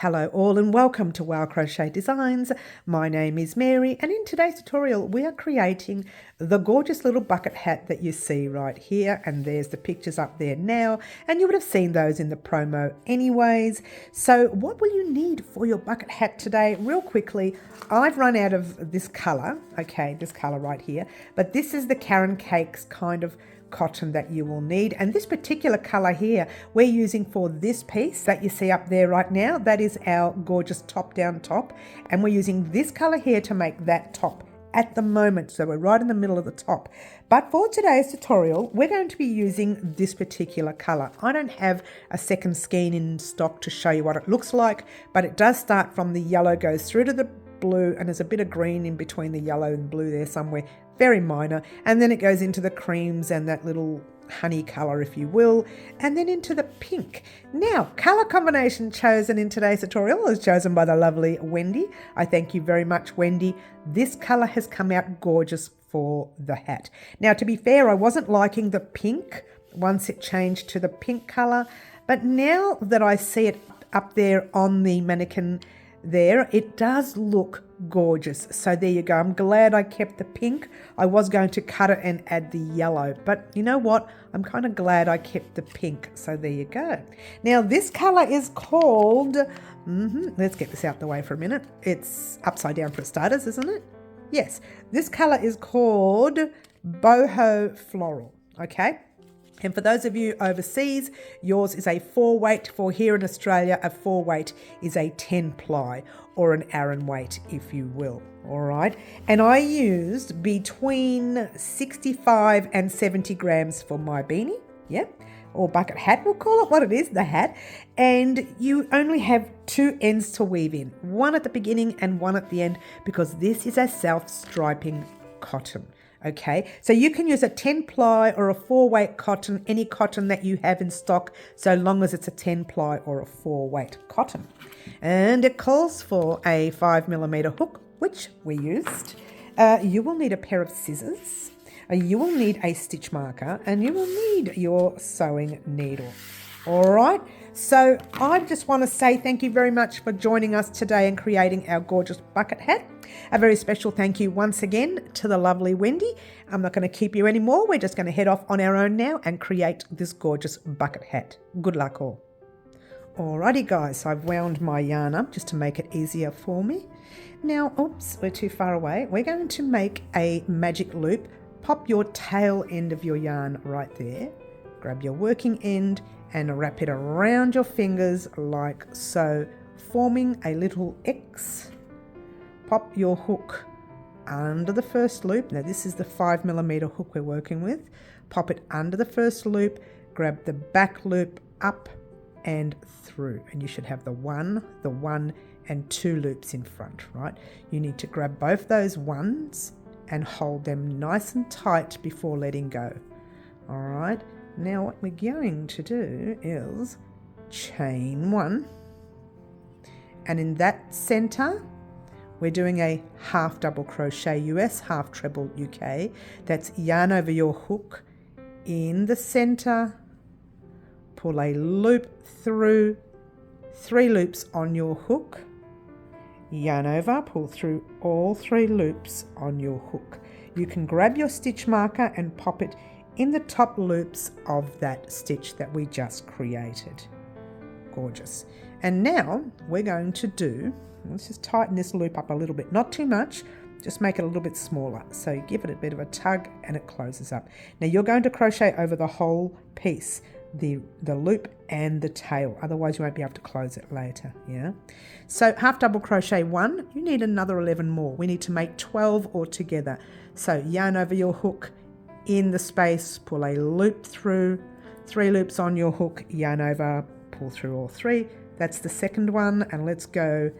Hello all and welcome to Crochet Designs. My name is Mary and in today's tutorial we are creating the gorgeous little bucket hat that you see right here, and there's the pictures up there now and you would have seen those in the promo anyways. So what will you need for your bucket hat today? Real quickly, I've run out of this colour, okay, this colour right here, but this is the Karen Cakes kind of cotton that you will need, and this particular color here we're using for this piece that you see up there right now. That is our gorgeous top down top, and we're using this color here to make that top at the moment, so we're right in the middle of the top. But for today's tutorial we're going to be using this particular color. I don't have a second skein in stock to show you what it looks like, but it does start from the yellow, goes through to the blue, and there's a bit of green in between the yellow and blue there somewhere, very minor, and then it goes into the creams and that little honey color, if you will, and then into the pink. Now, color combination chosen in today's tutorial is chosen by the lovely Wendy. I thank you very much, Wendy. This color has come out gorgeous for the hat. Now, to be fair, I wasn't liking the pink once it changed to the pink color, but now that I see it up there on the mannequin there, it does look gorgeous. So there you go. I'm glad I kept the pink. I was going to cut it and add the yellow, but you know what? I'm kind of glad I kept the pink. So there you go. Now this color is called, let's get this out the way for a minute. It's upside down for starters, isn't it? Yes. This color is called Boho Floral. Okay. And for those of you overseas, yours is a 4-weight. For here in Australia, a 4-weight is a 10-ply or an Aran weight, if you will. All right. And I used between 65 and 70 grams for my beanie. Yep. Or bucket hat, we'll call it what it is, the hat. And you only have 2 ends to weave in, one at the beginning and one at the end, because this is a self-striping cotton. Okay, so you can use a 10-ply or a 4-weight cotton, any cotton that you have in stock, so long as it's a 10-ply or a 4-weight cotton. And it calls for a 5mm hook, which we used. You will need a pair of scissors. You will need a stitch marker, and you will need your sewing needle. All right, so I just want to say thank you very much for joining us today and creating our gorgeous bucket hat. A very special thank you once again to the lovely Wendy. I'm not going to keep you anymore. We're just going to head off on our own now and create this gorgeous bucket hat. Good luck all. Alrighty guys, so I've wound my yarn up just to make it easier for me. Now, oops, we're too far away. We're going to make a magic loop. Pop your tail end of your yarn right there. Grab your working end and wrap it around your fingers like so, forming a little X. Pop your hook under the first loop. Now this is the 5mm hook we're working with. Pop it under the first loop, grab the back loop up and through, and you should have the one and 2 loops in front, right? You need to grab both those ones and hold them nice and tight before letting go. All right. Now what we're going to do is chain 1, and in that center we're doing a half double crochet US, half treble UK. That's yarn over your hook in the center, pull a loop through, 3 loops on your hook, yarn over, pull through all 3 loops on your hook. You can grab your stitch marker and pop it in the top loops of that stitch that we just created. Gorgeous. And now we're going to do, let's just tighten this loop up a little bit, not too much, just make it a little bit smaller. So give it a bit of a tug and it closes up. Now you're going to crochet over the whole piece, the loop and the tail, otherwise you won't be able to close it later. Yeah. So half double crochet 1, you need another 11 more. We need to make 12 altogether. So yarn over your hook in the space, pull a loop through, 3 loops on your hook, yarn over, pull through all 3. That's the second one, and let's go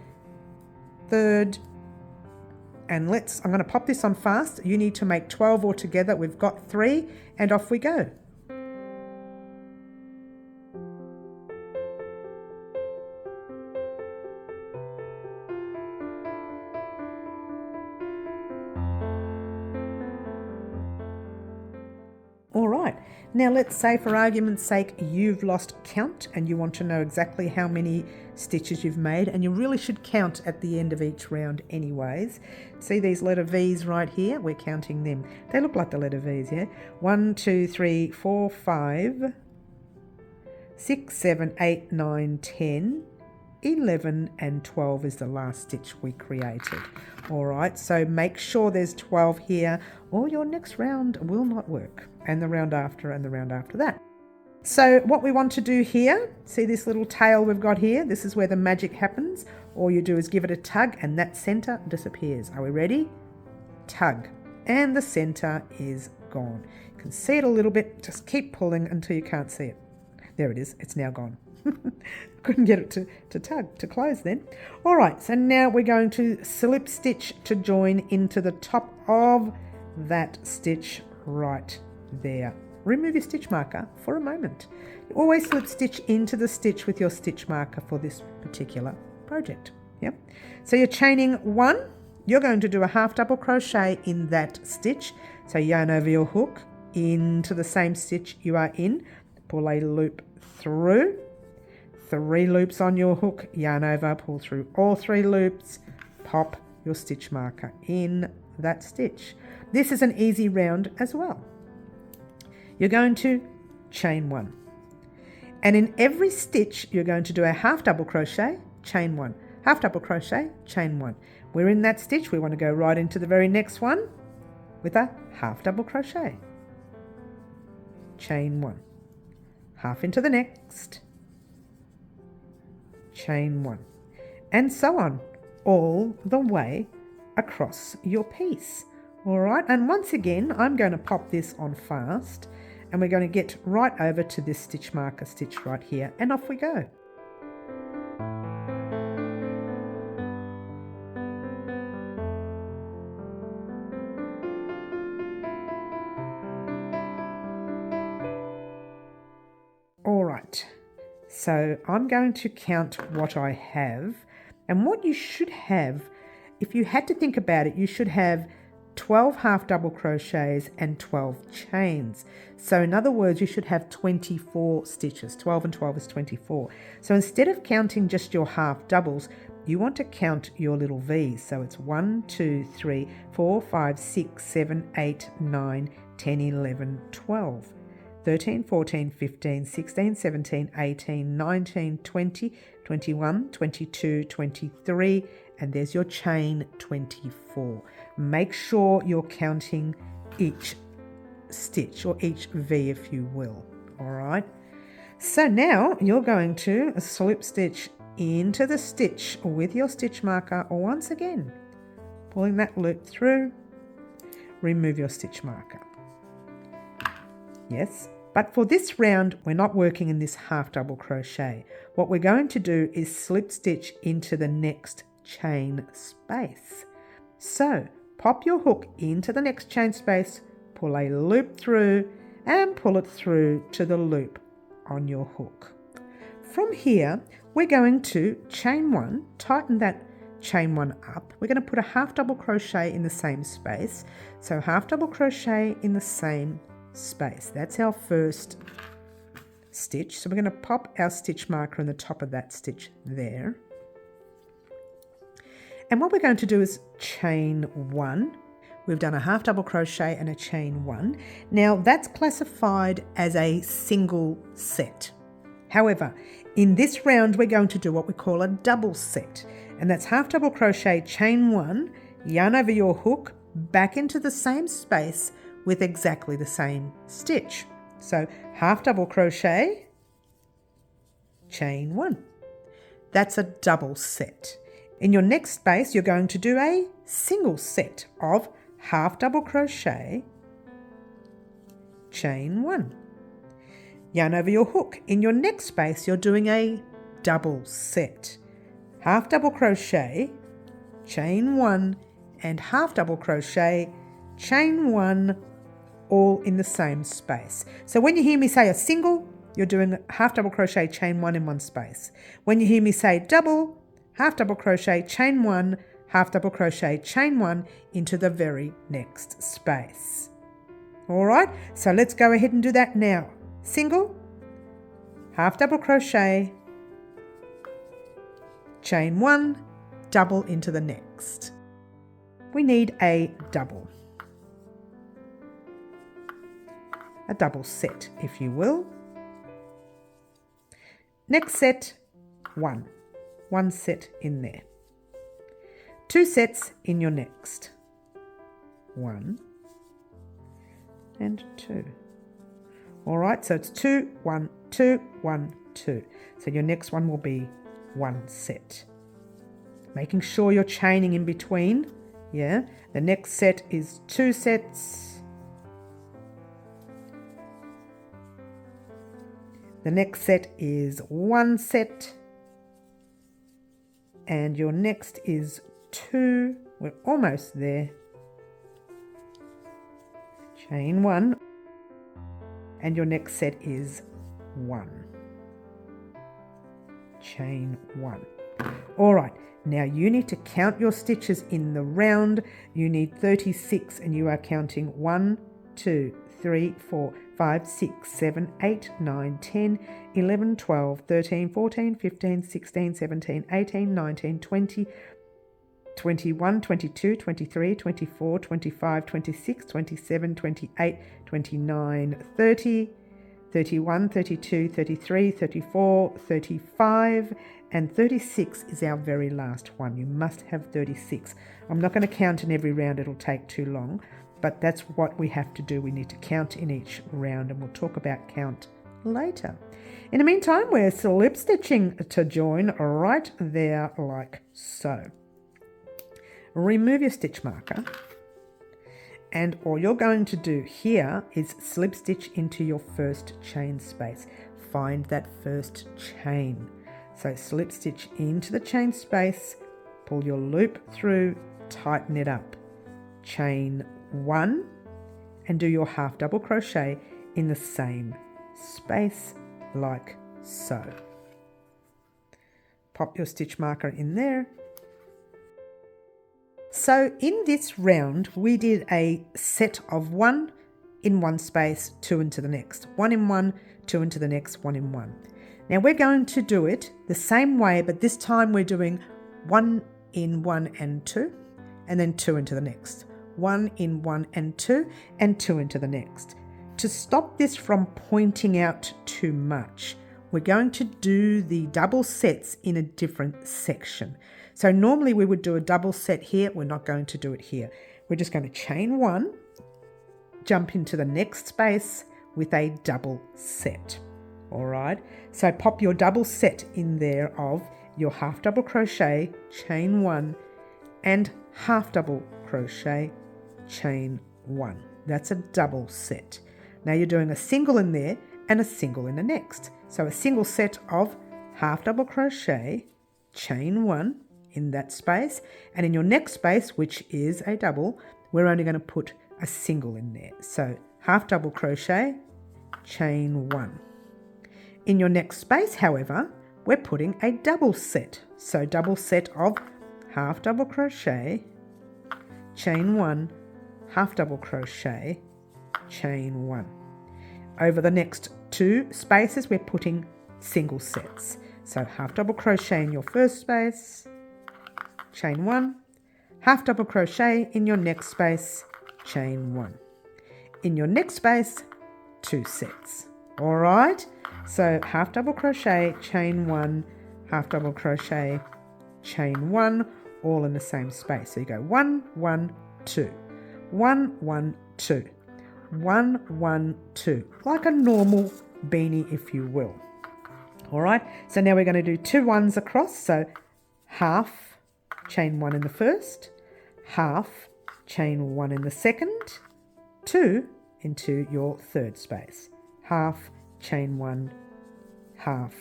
third. And I'm going to pop this on fast. You need to make 12 altogether. We've got 3, and off we go. All right. right, now let's say for argument's sake you've lost count and you want to know exactly how many stitches you've made, and you really should count at the end of each round anyways. See these letter V's right here? We're counting them. They look like the letter V's, yeah? 1, 2, 3, 4, 5, 6, 7, 8, 9, 10, 11 and 12 is the last stitch we created. All right, so make sure there's 12 here or your next round will not work, and the round after and the round after that. So what we want to do here, see this little tail we've got here? This is where the magic happens. All you do is give it a tug and that center disappears. Are we ready? Tug, and the center is gone. You can see it a little bit, just keep pulling until you can't see it. There it is, it's now gone. Couldn't get it to tug, to close then. All right, so now we're going to slip stitch to join into the top of that stitch right there. Remove your stitch marker for a moment. You always slip stitch into the stitch with your stitch marker for this particular project. Yep. So you're chaining 1, you're going to do a half double crochet in that stitch. So yarn over your hook into the same stitch you are in, pull a loop through, 3 loops on your hook, yarn over, pull through all 3 loops, pop your stitch marker in that stitch. This is an easy round as well. You're going to chain 1, and in every stitch you're going to do a half double crochet, chain 1, half double crochet, chain 1. We're in that stitch, we want to go right into the very next one with a half double crochet, chain 1, half into the next, chain 1, and so on all the way across your piece. All right, and once again I'm going to pop this on fast, and we're going to get right over to this stitch marker stitch right here, and off we go. All right, so I'm going to count what I have, and what you should have, if you had to think about it, you should have 12 half double crochets and 12 chains. So in other words, you should have 24 stitches. 12 and 12 is 24. So instead of counting just your half doubles, you want to count your little V's. So it's 1, 2, 3, 4, 5, 6, 7, 8, 9, 10, 11, 12. 13, 14, 15, 16, 17, 18, 19, 20, 21, 22, 23, and there's your chain 24. Make sure you're counting each stitch, or each V if you will. All right, so now you're going to slip stitch into the stitch with your stitch marker, or once again pulling that loop through, remove your stitch marker. Yes, but for this round we're not working in this half double crochet. What we're going to do is slip stitch into the next chain space. So pop your hook into the next chain space, pull a loop through, and pull it through to the loop on your hook. From here we're going to chain 1, tighten that chain 1 up. We're going to put a half double crochet in the same space. So half double crochet in the same space. That's our first stitch. So we're going to pop our stitch marker in the top of that stitch there. And what we're going to do is chain 1. We've done a half double crochet and a chain 1. Now that's classified as a single set. However, in this round we're going to do what we call a double set, and that's half double crochet, chain 1, yarn over your hook, back into the same space with exactly the same stitch. So half double crochet, chain 1. That's a double set. In your next space you're going to do a single set of half double crochet, chain 1. Yarn over your hook. In your next space you're doing a double set. Half double crochet, chain 1, and half double crochet, chain 1, all in the same space. So when you hear me say a single, you're doing half double crochet, chain 1 in one space. When you hear me say double, half double crochet, chain 1, half double crochet, chain 1 into the very next space. All right, so let's go ahead and do that now. Single, half double crochet, chain 1, double into the next. We need a double set, if you will. Next set, one set in there. 2 sets in your next. 1 and 2. All right, so it's 2, 1, 2, 1, 2. So your next one will be 1 set. Making sure you're chaining in between. Yeah, the next set is 2 sets. The next set is 1 set. And your next is 2. We're almost there. Chain 1. And your next set is 1. Chain 1. All right, now you need to count your stitches in the round. You need 36 and you are counting 1, 2, 3, 4, 5, 6, 7, 8, 9, 10, 11, 12, 13, 14, 15, 16, 17, 18, 19, 20, 21, 22, 23, 24, 25, 26, 27, 28, 29, 30, 31, 32, 33, 34, 35, and 36 is our very last one. You must have 36. I'm not going to count in every round, it'll take too long, but that's what we have to do. We need to count in each round, and we'll talk about count later. In the meantime, we're slip stitching to join right there like so. Remove your stitch marker, and all you're going to do here is slip stitch into your first chain space. Find that first chain. So slip stitch into the chain space, pull your loop through, tighten it up. Chain 1 and do your half double crochet in the same space like so. Pop your stitch marker in there. So in this round, we did a set of 1 in one space, 2 into the next, 1 in 1, 2 into the next, 1 in 1. Now we're going to do it the same way, but this time we're doing 1 in 1 and 2, and then 2 into the next, 1 in 1 and 2 into the next. To stop this from pointing out too much, we're going to do the double sets in a different section. So normally we would do a double set here. We're not going to do it here. We're just going to chain 1, jump into the next space with a double set. All right. So pop your double set in there of your half double crochet, chain 1, and half double crochet, chain 1. That's a double set. Now you're doing a single in there and a single in the next. So a single set of half double crochet, chain 1 in that space, and in your next space, which is a double, we're only going to put a single in there. So half double crochet, chain 1. In your next space, however, we're putting a double set. So double set of half double crochet, chain 1, half double crochet, chain 1. Over the next 2 spaces, we're putting single sets. So half double crochet in your first space, chain 1, half double crochet in your next space, chain 1. In your next space, 2 sets. All right, so half double crochet, chain 1, half double crochet, chain 1, all in the same space. So you go 1, 1, 2, 1, 1, 2, 1, 1, 2, like a normal beanie, if you will. All right, so now we're going to do 2 ones across. So half, chain 1 in the first, half, chain 1 in the second, 2 into your third space, half, chain 1, half,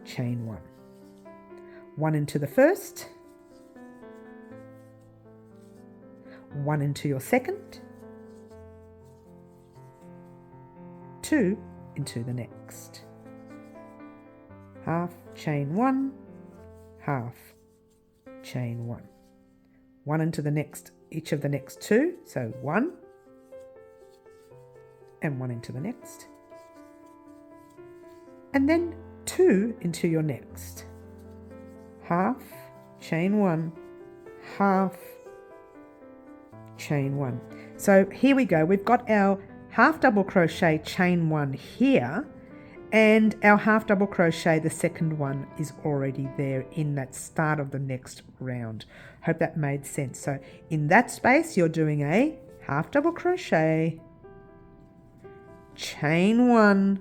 chain 1, 1 into the first, 1 into your second, 2 into the next, half, chain 1, half, chain 1, 1 into the next, each of the next 2, so 1, and 1 into the next, and then 2 into your next. Half, chain 1, half, chain 1. So here we go. We've got our half double crochet, chain 1 here, and our half double crochet, the second one, is already there in that start of the next round. Hope that made sense. So in that space, you're doing a half double crochet, chain 1,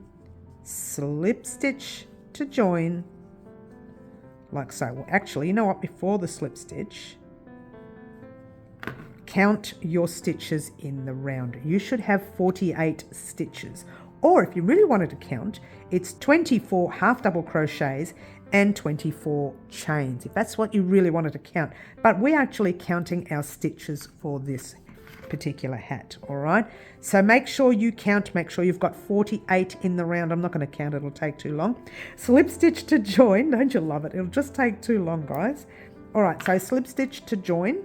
slip stitch to join, like so. Well, actually, you know what? Before the slip stitch, count your stitches in the round. You should have 48 stitches. Or if you really wanted to count, it's 24 half double crochets and 24 chains, if that's what you really wanted to count. But we're actually counting our stitches for this particular hat, all right? So make sure you count, make sure you've got 48 in the round. I'm not going to count, it'll take too long. Slip stitch to join, don't you love it? It'll just take too long, guys. All right, so slip stitch to join,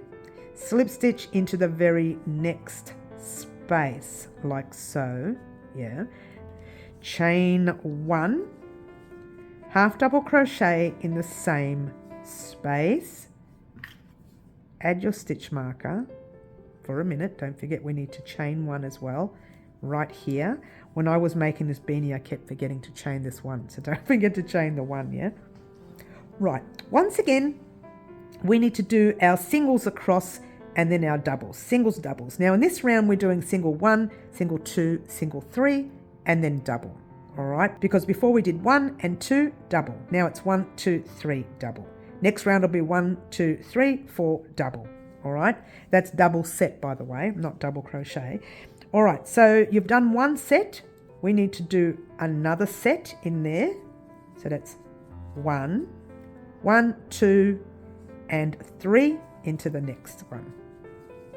slip stitch into the very next space, like so, yeah. Chain 1, half double crochet in the same space, add your stitch marker for a minute. Don't forget we need to chain 1 as well, right here. When I was making this beanie, I kept forgetting to chain this one, so don't forget to chain the 1, yeah? Right, once again, we need to do our singles across and then our doubles, singles, doubles. Now in this round, we're doing single 1, single 2, single 3, and then double, all right? Because before we did 1 and 2, double. Now it's 1, 2, 3, double. Next round will be 1, 2, 3, 4, double, all right? That's double set, by the way, not double crochet. All right, so you've done 1 set. We need to do another set in there. So that's 1, 1, 2, and 3 into the next one.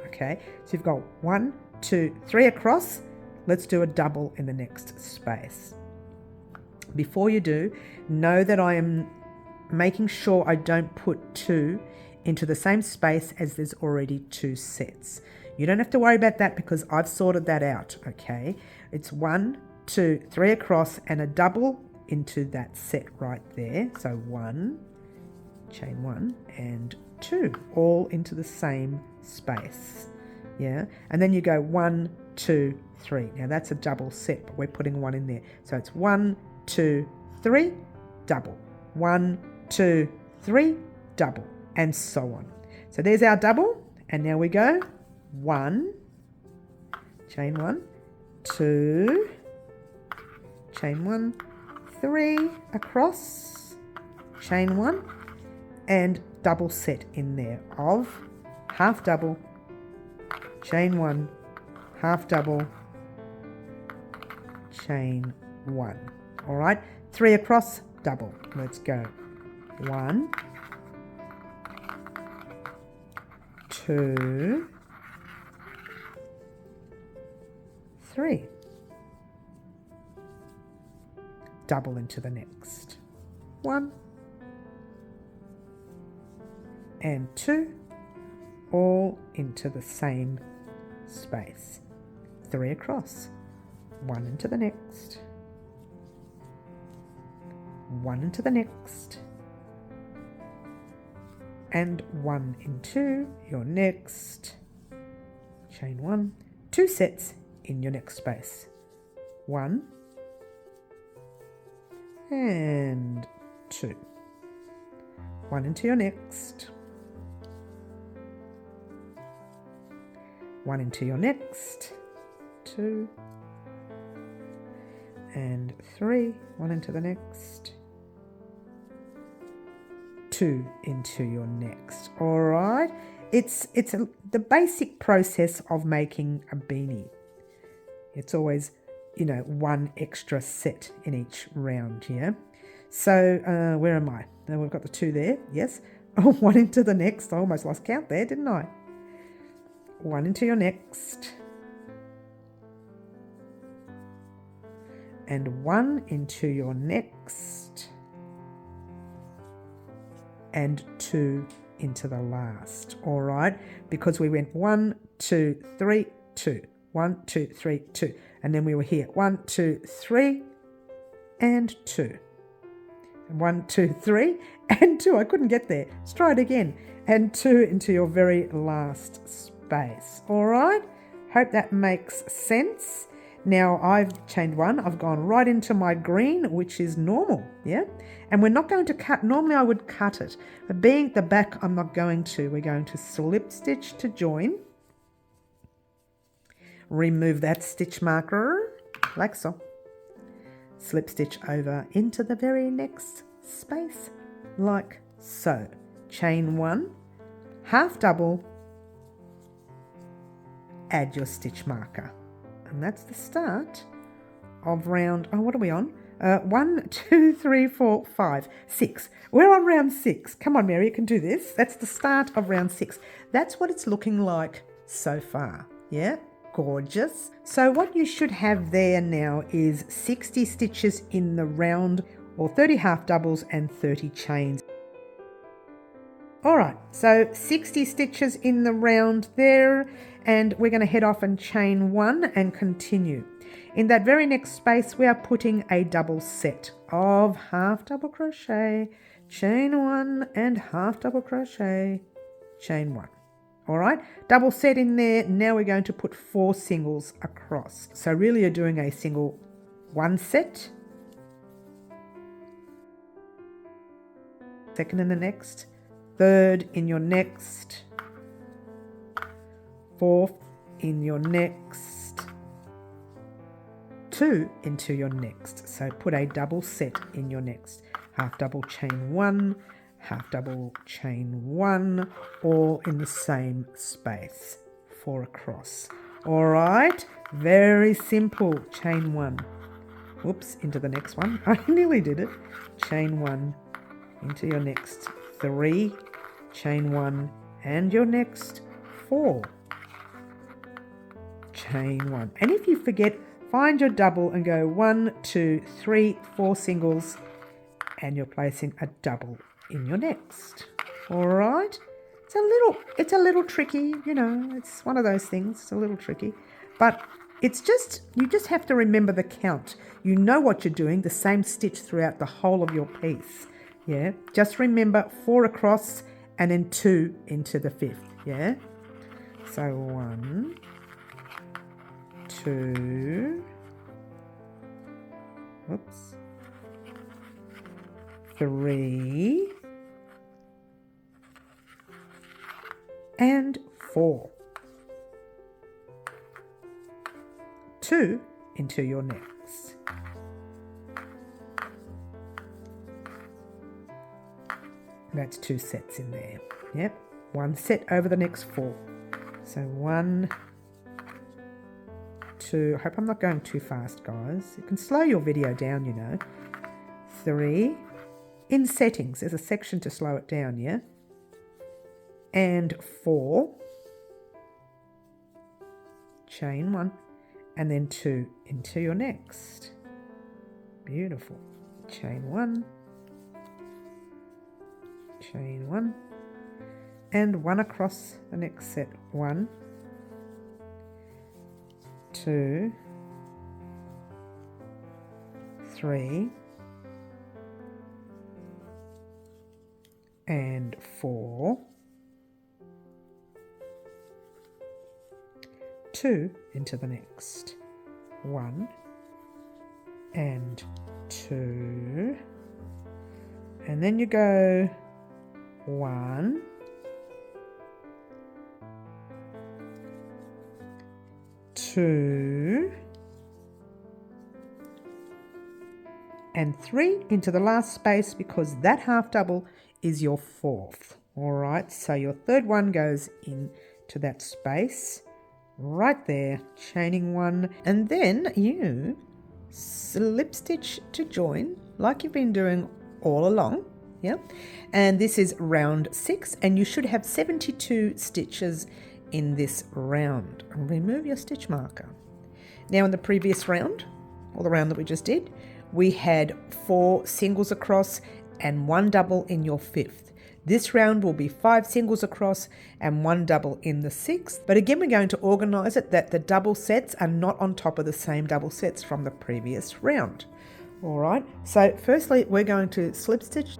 Okay, so you've got 1, 2, 3 across. Let's do a double in the next space. Before you do, know that I am making sure I don't put 2 into the same space as there's already 2 sets. You don't have to worry about that because I've sorted that out, okay? It's 1, 2, 3 across and a double into that set right there. So 1, chain 1 and 2, all into the same space, yeah? And then you go 1, 2, 3. Now that's a double set, but we're putting 1 in there. So it's 1, 2, 3, double. 1, 2, 3, double, and so on. So there's our double, and now we go 1, chain 1, 2, chain 1, 3 across, chain 1, and double set in there of half double, chain 1, half double, chain 1. All right, 3 across, double. Let's go. 1, 2, 3. Double into the next. 1 and 2, all into the same space. 3 across, 1 into the next, 1 into the next, and 1 into your next, chain 1, 2 sets in your next space. 1 and 2, 1 into your next, 1 into your next, 2 and 3, 1 into the next, 2 into your next. All right, it's the basic process of making a beanie. It's always, you know, 1 extra set in each round here. So where am I? Now we've got the 2 there. Yes. Oh, 1 into the next. I almost lost count there, didn't I? 1 into your next, and 1 into your next, and 2 into the last. All right, because we went 1, 2, 3, 2, 1, 2, 3, 2. And then we were here, 1, 2, 3, and 2. 1, 2, 3, and 2. I couldn't get there. Let's try it again. And 2 into your very last space. All right? Hope that makes sense. Now I've chained 1. I've gone right into my green, which is normal, yeah? And we're not going to cut. Normally I would cut it. But being at the back, I'm not going to. We're going to slip stitch to join. Remove that stitch marker, like so. Slip stitch over into the very next space, like so. Chain 1, half double, add your stitch marker. And that's the start of round, oh, what are we on? 1, 2, 3, 4, 5, 6. We're on round 6. Come on, Mary, you can do this. That's the start of round 6. That's what it's looking like so far, yeah? Gorgeous. So what you should have there now is 60 stitches in the round, or 30 half doubles and 30 chains. All right, so 60 stitches in the round there, and we're going to head off and chain 1 and continue. In that very next space, we are putting a double set of half double crochet, chain 1 and half double crochet, chain 1. All right, double set in there. Now we're going to put 4 singles across. So really you're doing a single 1 set, second in the next, third in your next, fourth in your next, 2 into your next. So put a double set in your next. Half double chain 1, half double chain 1, all in the same space, 4 across. All right, very simple. Chain 1, whoops, into the next one. I nearly did it. Chain 1 into your next, 3, chain 1, and your next 4, chain 1. And if you forget, find your double and go 1, 2, 3, 4 singles, and you're placing a double in your next. All right, it's a little tricky, you know, it's one of those things. It's a little tricky, but it's just, you just have to remember the count. You know what you're doing, the same stitch throughout the whole of your piece. Yeah, just remember 4 across and then 2 into the 5th. Yeah, so 1, 2, oops, 3, and 4. 2 into your next. That's 2 sets in there. Yep, 1 set over the next 4. So 1, 2, I hope I'm not going too fast, guys. You can slow your video down, you know. 3, in settings, there's a section to slow it down, yeah? And 4, chain 1, and then 2 into your next. Beautiful. Chain 1, chain 1, and 1 across the next set. 1, 2, 3, and 4, 2 into the next. 1 and 2, and then you go 1, 2, and 3 into the last space, because that half double is your 4th. All right, so your 3rd one goes into that space right there, chaining 1, and then you slip stitch to join like you've been doing all along. Yeah, and this is round 6, and you should have 72 stitches in this round. Remove your stitch marker. Now in the previous round, or the round that we just did, we had 4 singles across and 1 double in your 5th. This round will be 5 singles across and 1 double in the 6th. But again, we're going to organise it that the double sets are not on top of the same double sets from the previous round. All right, so firstly, we're going to slip stitch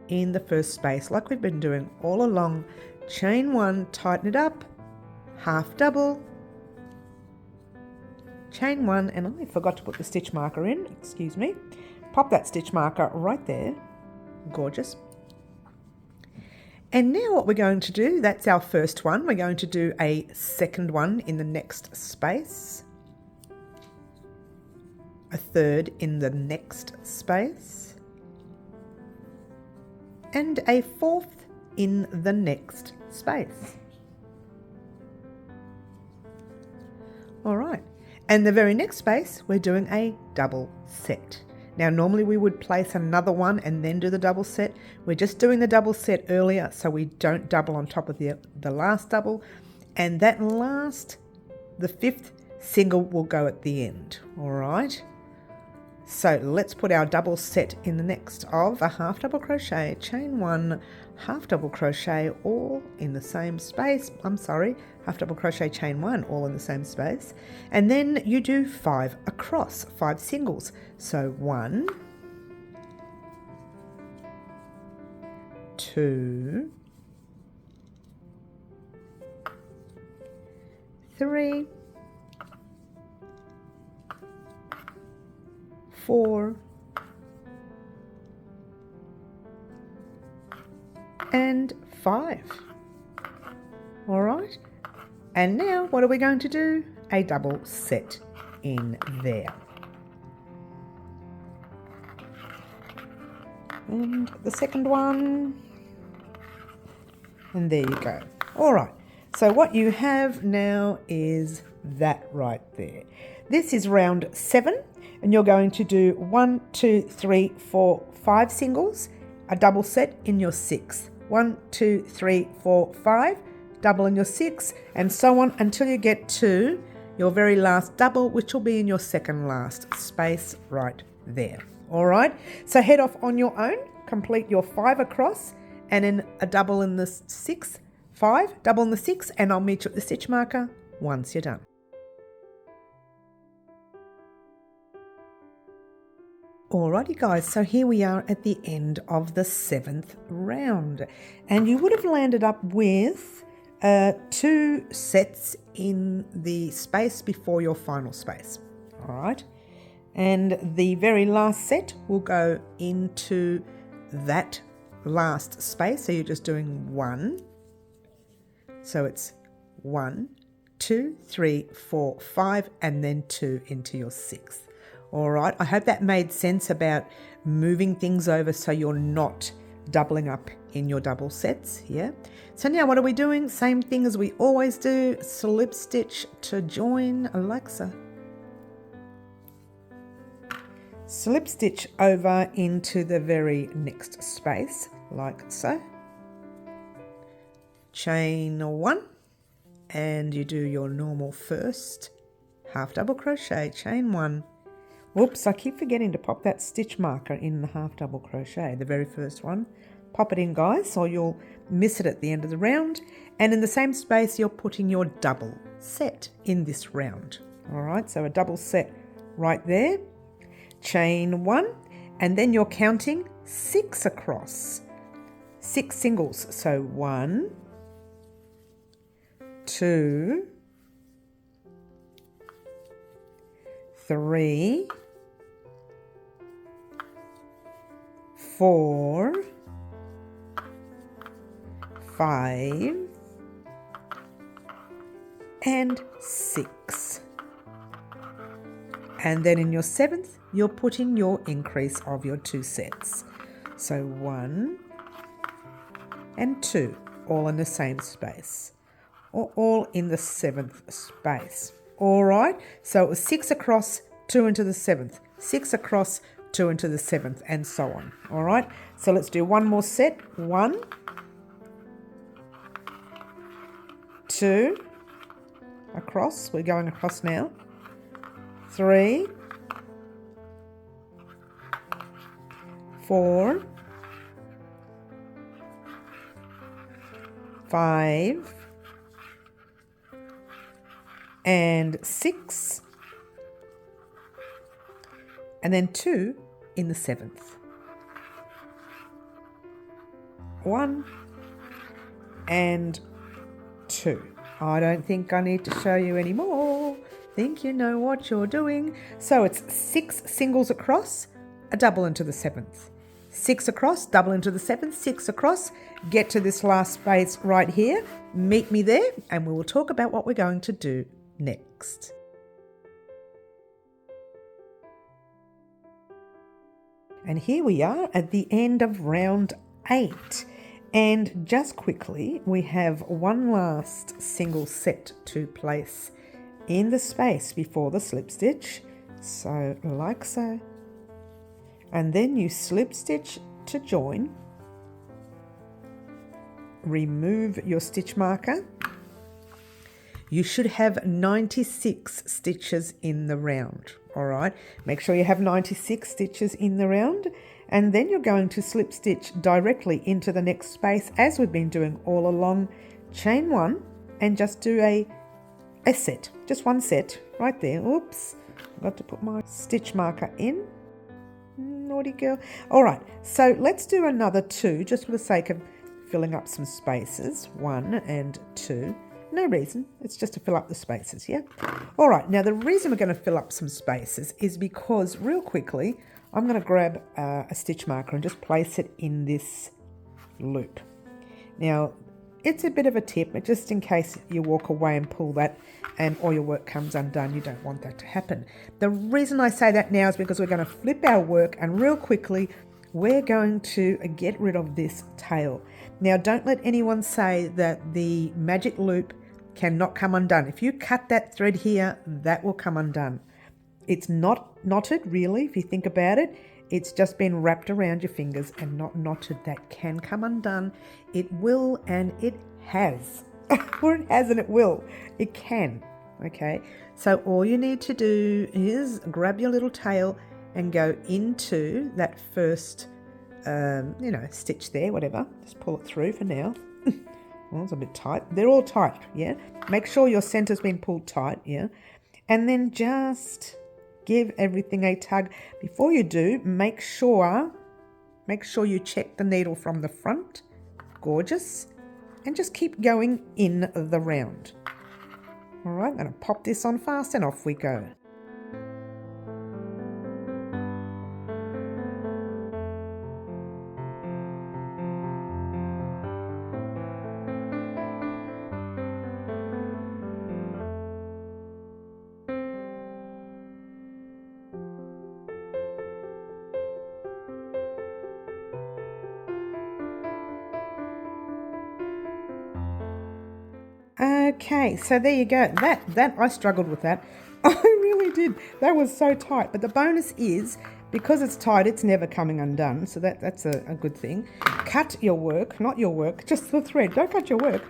in the first space like we've been doing all along. Chain 1, tighten it up, half double, chain 1, and I forgot to put the stitch marker in, excuse me. Pop that stitch marker right there, gorgeous. And now what we're going to do, that's our first one, we're going to do a second one in the next space, a third in the next space, and a fourth in the next space. All right, and the very next space, we're doing a double set. Now, normally we would place another one and then do the double set. We're just doing the double set earlier so we don't double on top of the last double. And that last, the 5th single will go at the end, all right? So let's put our double set in the next of a half double crochet, chain 1, half double crochet, all in the same space. Half double crochet, chain 1, all in the same space. And then you do 5 across, 5 singles. So 1, 2, 3, 4, and 5. All right, and now what are we going to do? A double set in there. And the second one, and there you go. All right, so what you have now is that right there. This is round 7, and you're going to do 1, 2, 3, 4, 5 singles, a double set in your 6th. 1, 2, 3, 4, 5, double in your 6, and so on until you get to your very last double, which will be in your second last space right there. All right, so head off on your own, complete your 5 across, and then a double in the 6th, 5, double in the 6th, and I'll meet you at the stitch marker once you're done. Alrighty guys, so here we are at the end of the 7th round, and you would have landed up with 2 sets in the space before your final space. Alright, and the very last set will go into that last space, so you're just doing 1. So it's 1, 2, 3, 4, 5, and then 2 into your 6th. All right, I hope that made sense about moving things over so you're not doubling up in your double sets, yeah? So now what are we doing? Same thing as we always do, slip stitch to join. Alexa. Slip stitch over into the very next space, like so. Chain 1, and you do your normal first half double crochet, chain 1. Whoops, I keep forgetting to pop that stitch marker in the half double crochet, the very first one. Pop it in, guys, or you'll miss it at the end of the round. And in the same space, you're putting your double set in this round. All right, so a double set right there. Chain 1, and then you're counting 6 across. 6 singles, so 1, 2, 3, 4, 5, and 6. And then in your 7th, you're putting your increase of your 2 sets. So 1 and 2, all in the same space, or all in the 7th space. All right, so it was 6 across, 2 into the 7th, 6 across, 2 into the 7th, and so on. All right, so let's do one more set. 1, 2, across, we're going across now. 3, 4, 5 and 6, and then 2 in the 7th. 1 and 2. I don't think I need to show you anymore. Think you know what you're doing. So it's 6 singles across, a double into the 7th. 6 across, double into the 7th, 6 across, get to this last space right here, meet me there, and we will talk about what we're going to do next. And here we are at the end of round 8. And just quickly, we have one last single set to place in the space before the slip stitch. So like so. And then you slip stitch to join. Remove your stitch marker. You should have 96 stitches in the round. All right, make sure you have 96 stitches in the round, and then you're going to slip stitch directly into the next space as we've been doing all along. Chain 1 and just do a set, just one set right there. Oops, I got to put my stitch marker in. Naughty girl. All right, so let's do another 2 just for the sake of filling up some spaces. 1 and 2. No reason, it's just to fill up the spaces, yeah? All right, now the reason we're going to fill up some spaces is because real quickly, I'm going to grab a stitch marker and just place it in this loop. Now, it's a bit of a tip, but just in case you walk away and pull that and all your work comes undone, you don't want that to happen. The reason I say that now is because we're going to flip our work, and real quickly, we're going to get rid of this tail. Now, don't let anyone say that the magic loop cannot come undone. If you cut that thread here, that will come undone. It's not knotted really, if you think about it. It's just been wrapped around your fingers and not knotted. That can come undone. It will, and it has. Or it has and it will. It can. Okay, so all you need to do is grab your little tail and go into that first stitch there, whatever. Just pull it through for now. Well, it's a bit tight. They're all tight, yeah? Make sure your center's been pulled tight, yeah? And then just give everything a tug. Before you do, make sure you check the needle from the front. Gorgeous. And just keep going in the round. All right, I'm going to pop this on fast and off we go. Okay, so there you go. That I struggled with that. I really did. That was so tight. But the bonus is, because it's tight, it's never coming undone. So that's a good thing. Cut your work, not your work, just the thread. Don't cut your work.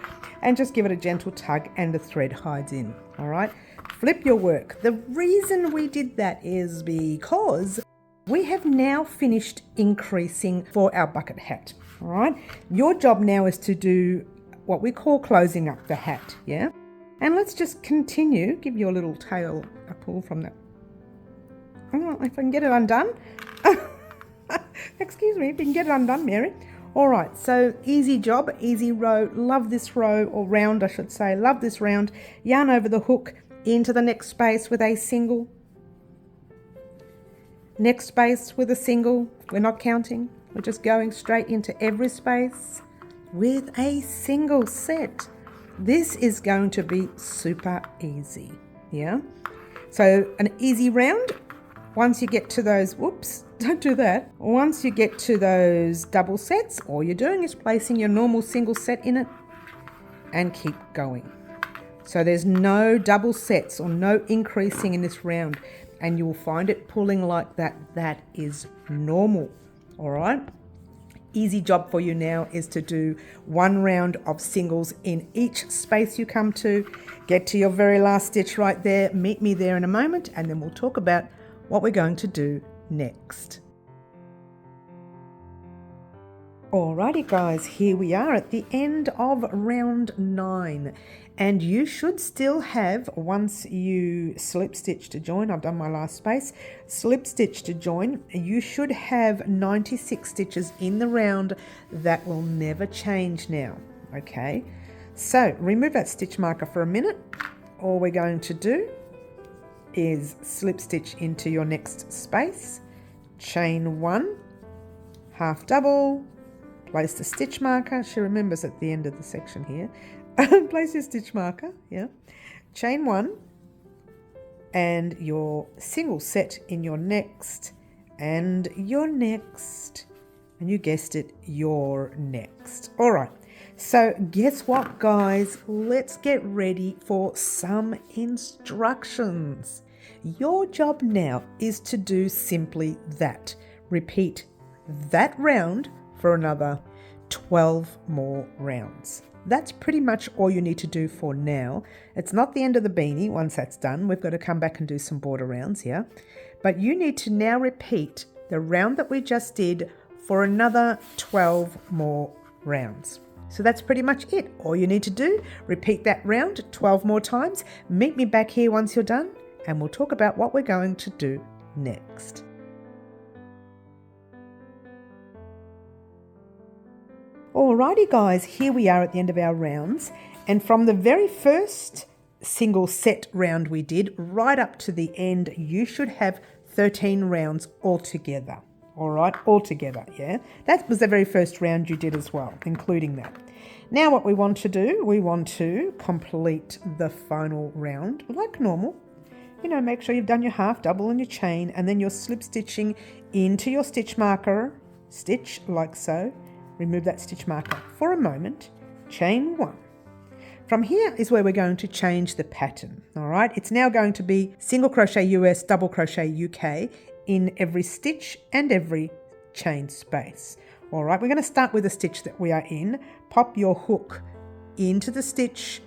And just give it a gentle tug and the thread hides in. All right? Flip your work. The reason we did that is because we have now finished increasing for our bucket hat. All right? Your job now is to do what we call closing up the hat, yeah? And let's just continue. Give your little tail a pull from that. Oh, if I can get it undone. Excuse me, if you can get it undone, Mary. All right, so easy job, easy row. Love this row, or round, I should say. Love this round. Yarn over the hook into the next space with a single. Next space with a single. We're not counting. We're just going straight into every space with a single set. This is going to be super easy, yeah? So an easy round. Once you get to those, whoops, don't do that. Once you get to those double sets, all you're doing is placing your normal single set in it and keep going. So there's no double sets or no increasing in this round, and you will find it pulling like that. That is normal, all right? Easy job for you now is to do one round of singles in each space you come to. Get to your very last stitch right there. Meet me there in a moment, and then we'll talk about what we're going to do next. Alrighty guys, here we are at the end of round 9, and you should still have, once you slip stitch to join, I've done my last space, slip stitch to join, you should have 96 stitches in the round. That will never change now, okay? So remove that stitch marker for a minute. All we're going to do is slip stitch into your next space, chain 1, half double, place the stitch marker. She remembers at the end of the section here. Place your stitch marker, yeah. Chain 1 and your single set in your next and your next. And you guessed it, your next. All right. So guess what, guys? Let's get ready for some instructions. Your job now is to do simply that. Repeat that round for another 12 more rounds. That's pretty much all you need to do for now. It's not the end of the beanie. Once that's done, we've got to come back and do some border rounds here. But you need to now repeat the round that we just did for another 12 more rounds. So that's pretty much it. All you need to do, repeat that round 12 more times. Meet me back here once you're done, and we'll talk about what we're going to do next. Alrighty guys, here we are at the end of our rounds, and from the very first single set round we did right up to the end, you should have 13 rounds altogether. Alright, altogether, yeah? That was the very first round you did as well, including that. Now what we want to do, we want to complete the final round like normal. You know, make sure you've done your half double and your chain, and then you're slip stitching into your stitch marker, stitch like so. Remove that stitch marker for a moment, chain 1. From here is where we're going to change the pattern, all right? It's now going to be single crochet US, double crochet UK in every stitch and every chain space. All right, we're going to start with the stitch that we are in. Pop your hook into the stitch,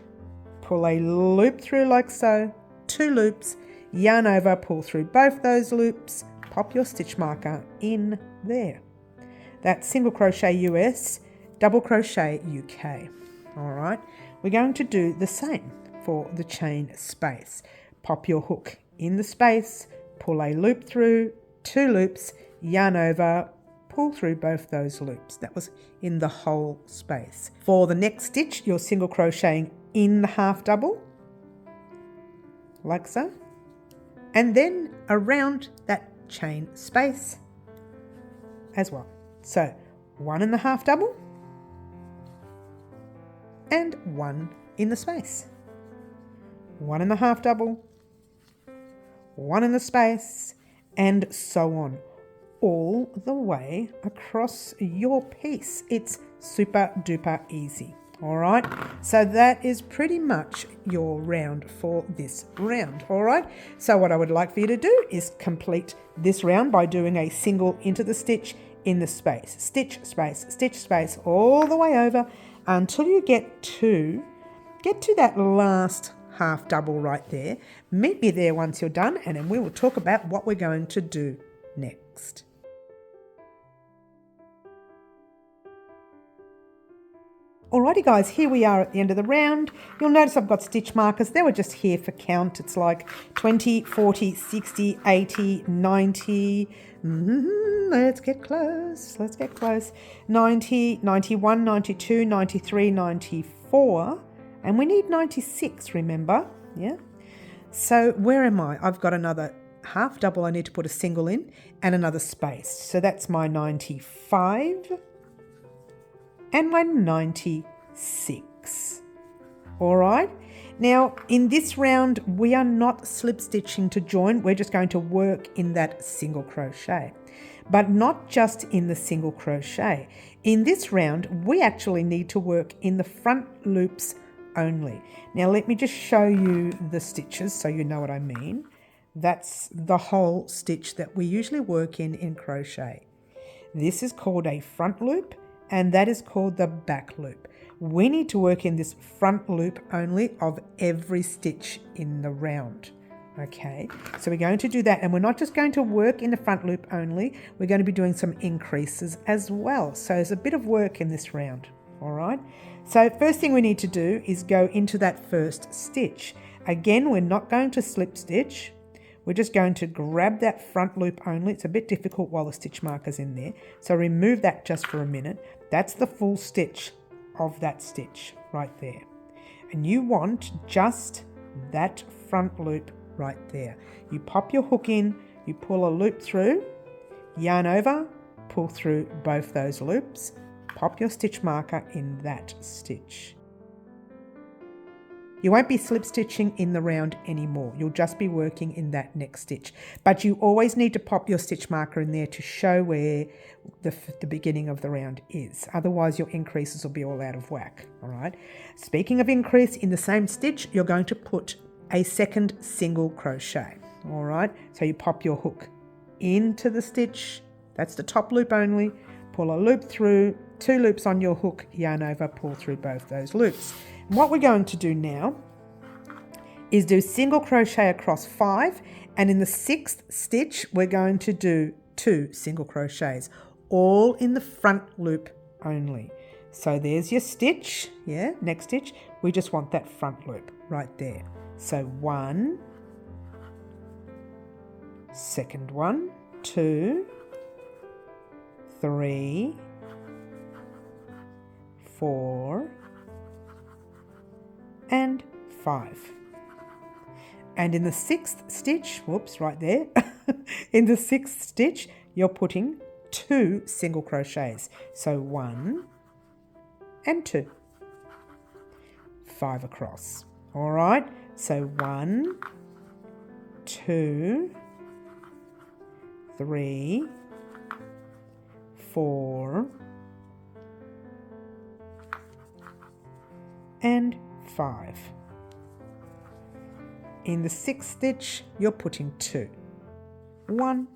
pull a loop through like so, 2 loops, yarn over, pull through both those loops, pop your stitch marker in there. That's single crochet US, double crochet UK. All right, we're going to do the same for the chain space. Pop your hook in the space, pull a loop through, 2 loops, yarn over, pull through both those loops. That was in the whole space. For the next stitch, you're single crocheting in the half double, like so, and then around that chain space as well. So 1 in the half double and 1 in the space. 1 in the half double, 1 in the space, and so on, all the way across your piece. It's super duper easy. All right, so that is pretty much your round for this round. All right, so what I would like for you to do is complete this round by doing a single into the stitch in the space, stitch space, all the way over until you get to that last half double right there. Meet me there once you're done, and then we will talk about what we're going to do next. Alrighty guys, here we are at the end of the round. You'll notice I've got stitch markers. They were just here for count. It's like 20, 40, 60, 80, 90. Let's get close. 90, 91, 92, 93, 94. And we need 96, remember? Yeah. So where am I? I've got another half double I need to put a single in and another space. So that's my 95 and my 96. All right. Now in this round, we are not slip stitching to join. We're just going to work in that single crochet, but not just in the single crochet. In this round, we actually need to work in the front loops only. Now let me just show you the stitches so you know what I mean. That's the whole stitch that we usually work in crochet. This is called a front loop, and that is called the back loop. We need to work in this front loop only of every stitch in the round. Okay, so we're going to do that, and we're not just going to work in the front loop only, we're going to be doing some increases as well. So there's a bit of work in this round. All right, so first thing we need to do is go into that first stitch. Again, we're not going to slip stitch. We're just going to grab that front loop only. It's a bit difficult while the stitch marker's in there. So remove that just for a minute. That's the full stitch of that stitch right there. And you want just that front loop right there. You pop your hook in, you pull a loop through, yarn over, pull through both those loops, pop your stitch marker in that stitch. You won't be slip stitching in the round anymore. You'll just be working in that next stitch. But you always need to pop your stitch marker in there to show where the beginning of the round is. Otherwise your increases will be all out of whack. All right. Speaking of increase, in the same stitch, you're going to put a second single crochet. All right. So you pop your hook into the stitch. That's the top loop only. Pull a loop through, 2 loops on your hook, yarn over, pull through both those loops. And what we're going to do now is do single crochet across 5, and in the 6th stitch we're going to do 2 single crochets, all in the front loop only. So there's your stitch, yeah, next stitch, we just want that front loop right there. So 1, second one, 2, 3, 4, and 5. And in the 6th stitch, whoops, right there, in the 6th stitch, you're putting 2 single crochets. So 1 and 2, 5 across. All right, so 1, 2, 3, 4, and 5. In the 6th stitch, you're putting 2, 1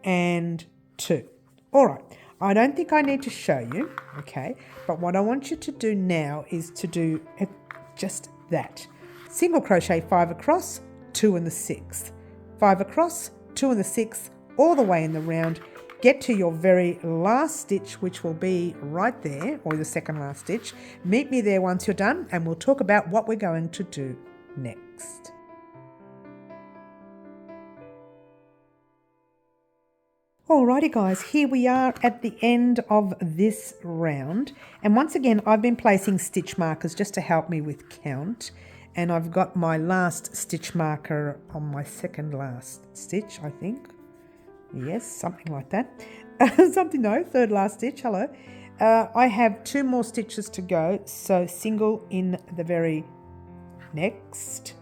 and 2. All right, I don't think I need to show you, okay, but what I want you to do now is to do just that. Single crochet 5 across, 2 in the 6th, 5 across, 2 in the 6th, all the way in the round. Get to your very last stitch, which will be right there, or the second last stitch. Meet me there once you're done, and we'll talk about what we're going to do next. Alrighty guys, here we are at the end of this round, and once again I've been placing stitch markers just to help me with count, and I've got my last stitch marker on my second last stitch, I think. Yes, something like that. Third last stitch, hello. I have 2 more stitches to go, so single in the very next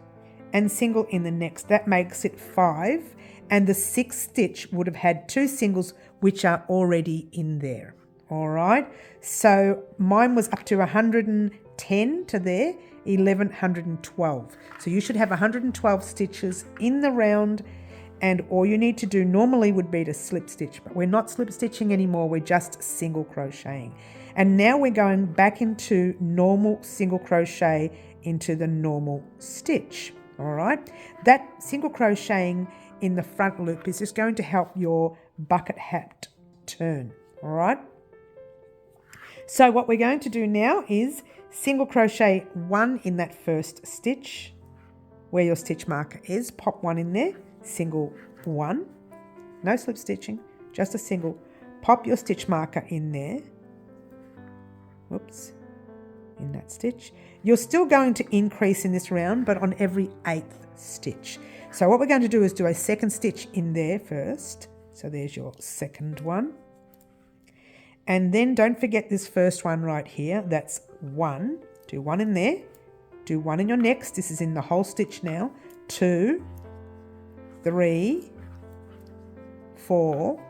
and single in the next. That makes it 5, and the 6th stitch would have had 2 singles which are already in there. All right, so mine was up to 110 to there, 112. So you should have 112 stitches in the round, and all you need to do normally would be to slip stitch, but we're not slip stitching anymore, we're just single crocheting. And now we're going back into normal single crochet into the normal stitch. All right, that single crocheting in the front loop is just going to help your bucket hat turn. All right, so what we're going to do now is single crochet 1 in that first stitch where your stitch marker is, pop 1 in there, single 1, no slip stitching, just a single, pop your stitch marker in there, whoops, in that stitch. You're still going to increase in this round, but on every 8th stitch. So what we're going to do is do a second stitch in there first. So there's your second one, and then don't forget this first one right here, that's 1, do 1 in there, do 1 in your next, this is in the whole stitch now, 2, 3, 4,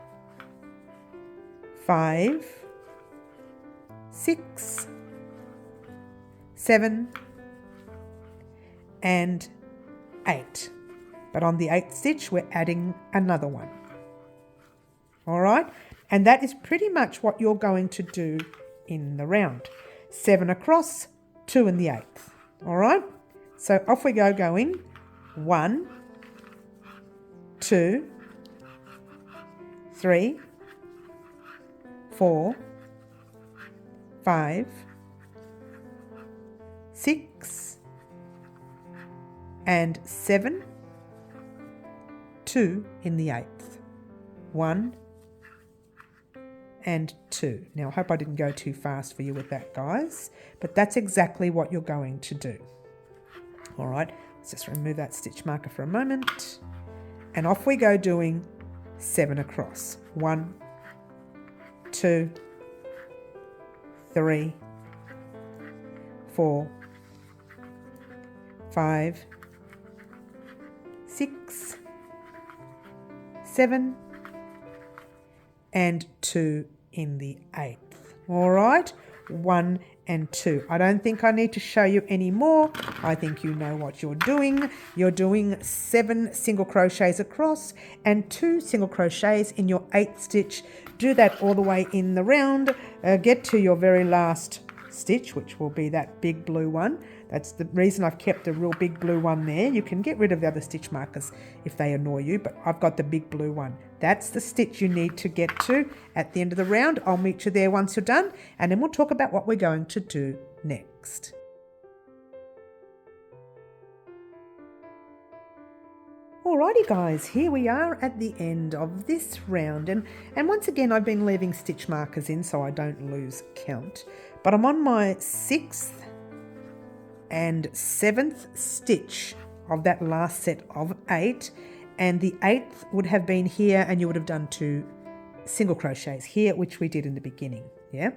5, 6, 7, and 8. But on the 8th stitch, we're adding another one. All right, and that is pretty much what you're going to do in the round. 7 across, 2 in the 8th. All right, so off we go, going 1, 2, 3, 4, 5, 6, and 7, 2 in the 8th. 1 and 2. Now I hope I didn't go too fast for you with that, guys, but that's exactly what you're going to do. All right, let's just remove that stitch marker for a moment, and off we go doing 7 across. 1, 2, 3, 4, 5, 6, 7, and 2 in the 8th. All right, 1 and 2. I don't think I need to show you any more. I think you know what you're doing. You're doing 7 single crochets across and 2 single crochets in your 8th stitch. Do that all the way in the round. Get to your very last stitch, which will be that big blue one. That's the reason I've kept a real big blue one there. You can get rid of the other stitch markers if they annoy you, but I've got the big blue one. That's the stitch you need to get to at the end of the round. I'll meet you there once you're done, and then we'll talk about what we're going to do next. Alrighty guys, here we are at the end of this round, and once again I've been leaving stitch markers in so I don't lose count, but I'm on my 6th and 7th stitch of that last set of 8, and the 8th would have been here, and you would have done 2 single crochets here, which we did in the beginning. Yeah,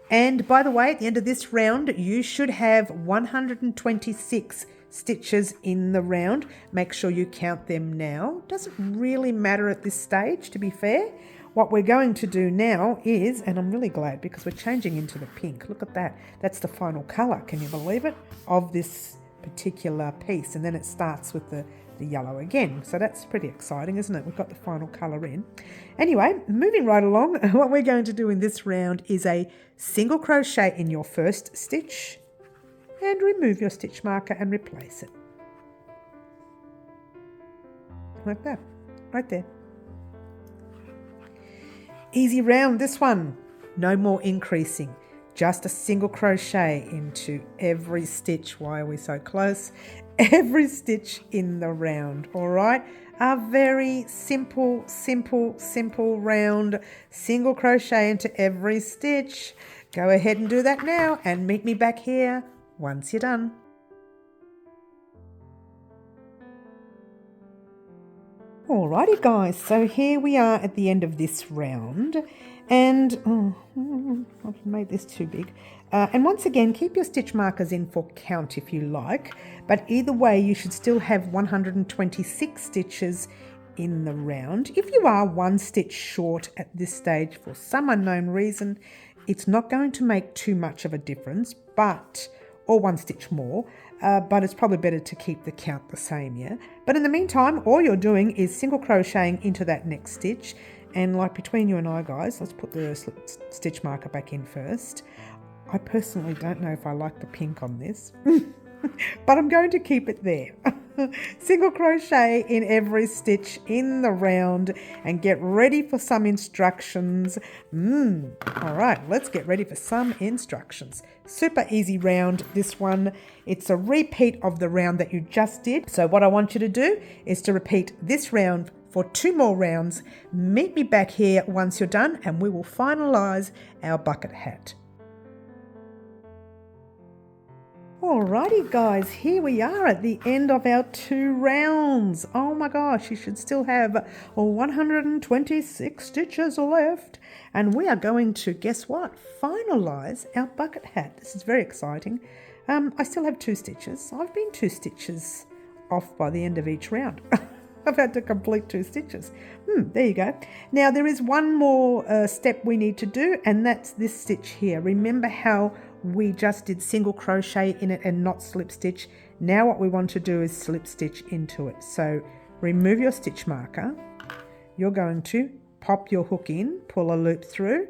and by the way, at the end of this round you should have 126 stitches in the round. Make sure you count them now. Doesn't really matter at this stage, to be fair. What we're going to do now is, and I'm really glad because we're changing into the pink. Look at that. That's the final colour, can you believe it, of this particular piece. And then it starts with the yellow again. So that's pretty exciting, isn't it? We've got the final colour in. Anyway, moving right along, what we're going to do in this round is a single crochet in your first stitch and remove your stitch marker and replace it. Like that, right there. Easy round, this one. No more increasing. Just a single crochet into every stitch. Why are we so close? Every stitch in the round, all right? A very simple round. Single crochet into every stitch. Go ahead and do that now and meet me back here once you're done. Alrighty guys, so here we are at the end of this round, and I've made this too big. And once again, keep your stitch markers in for count if you like, but either way you should still have 126 stitches in the round. If you are 1 stitch short at this stage for some unknown reason, it's not going to make too much of a difference, or 1 stitch more, but it's probably better to keep the count the same, yeah? But in the meantime, all you're doing is single crocheting into that next stitch, and like between you and I, guys, let's put the stitch marker back in first. I personally don't know if I like the pink on this, but I'm going to keep it there. Single crochet in every stitch in the round and get ready for some instructions. All right, let's get ready for some instructions. Super easy round, this one. It's a repeat of the round that you just did. So what I want you to do is to repeat this round for 2 more rounds. Meet me back here once you're done and we will finalize our bucket hat. Alrighty guys, here we are at the end of our 2 rounds. Oh my gosh, you should still have 126 stitches left. And we are going to, guess what, finalize our bucket hat. This is very exciting. I still have 2 stitches. I've been 2 stitches off by the end of each round. I've had to complete 2 stitches. There you go. Now there is one more step we need to do, and that's this stitch here. Remember how we just did single crochet in it and not slip stitch? Now what we want to do is slip stitch into it. So remove your stitch marker. You're going to pop your hook in, pull a loop through,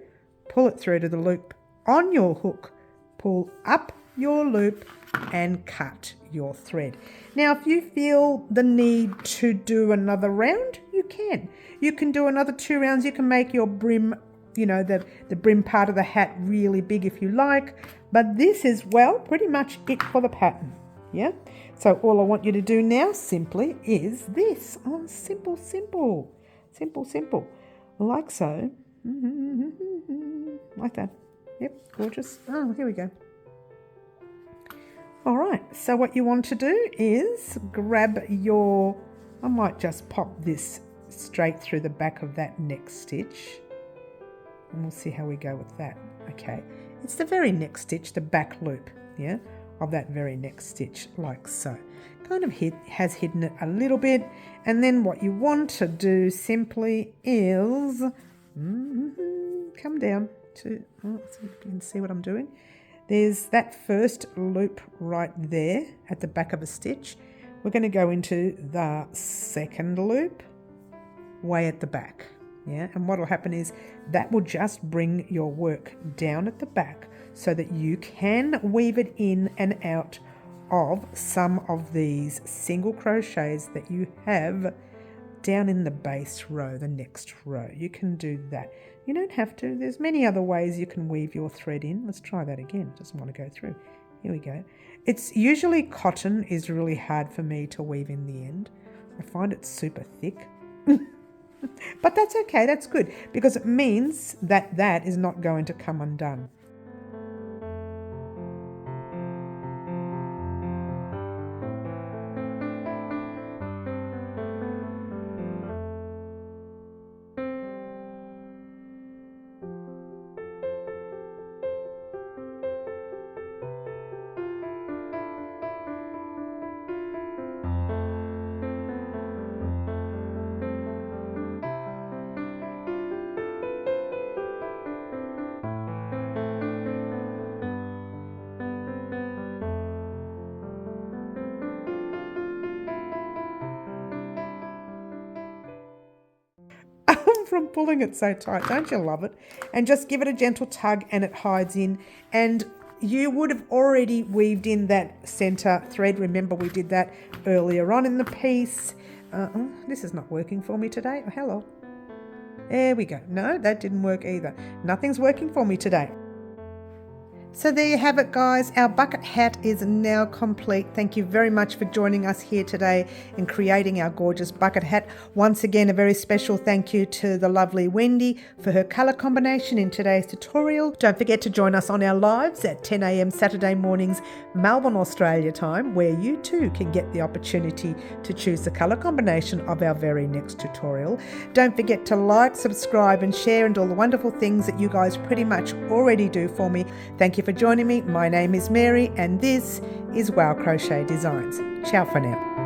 pull it through to the loop on your hook, pull up your loop and cut your thread. Now, if you feel the need to do another round, you can. You can do another 2 rounds. You can make your brim, you know, the brim part of the hat really big if you like. But this is, well, pretty much it for the pattern. Yeah. So all I want you to do now simply is this. Oh, simple, simple, simple, simple. Like so. Like that. Yep, gorgeous. Oh, here we go. All right, so what you want to do is grab your, I might just pop this straight through the back of that next stitch. And we'll see how we go with that. Okay, it's the very next stitch, the back loop, yeah, of that very next stitch, like so. Kind of has hidden it a little bit. And then what you want to do simply is, come down to, so you can see what I'm doing. There's that first loop right there at the back of a stitch. We're going to go into the second loop way at the back. Yeah, and what will happen is that will just bring your work down at the back so that you can weave it in and out of some of these single crochets that you have down in the base row, the next row. You can do that. You don't have to. There's many other ways you can weave your thread in. Let's try that again. Doesn't want to go through. Here we go. It's usually cotton is really hard for me to weave in the end. I find it super thick. But that's okay. That's good because it means that that is not going to come undone. From pulling it so tight. Don't you love it? And just give it a gentle tug and it hides in. And you would have already weaved in that center thread. Remember we did that earlier on in the piece. This is not working for me today. Oh, hello. There we go. No, that didn't work either. Nothing's working for me today. So there you have it, guys. Our bucket hat is now complete. Thank you very much for joining us here today in creating our gorgeous bucket hat. Once again, a very special thank you to the lovely Wendy for her colour combination in today's tutorial. Don't forget to join us on our lives at 10 a.m. Saturday mornings, Melbourne, Australia time, where you too can get the opportunity to choose the colour combination of our very next tutorial. Don't forget to like, subscribe and share and all the wonderful things that you guys pretty much already do for me. Thank you for joining me. My name is Mary and this is Wow Crochet Designs. Ciao for now.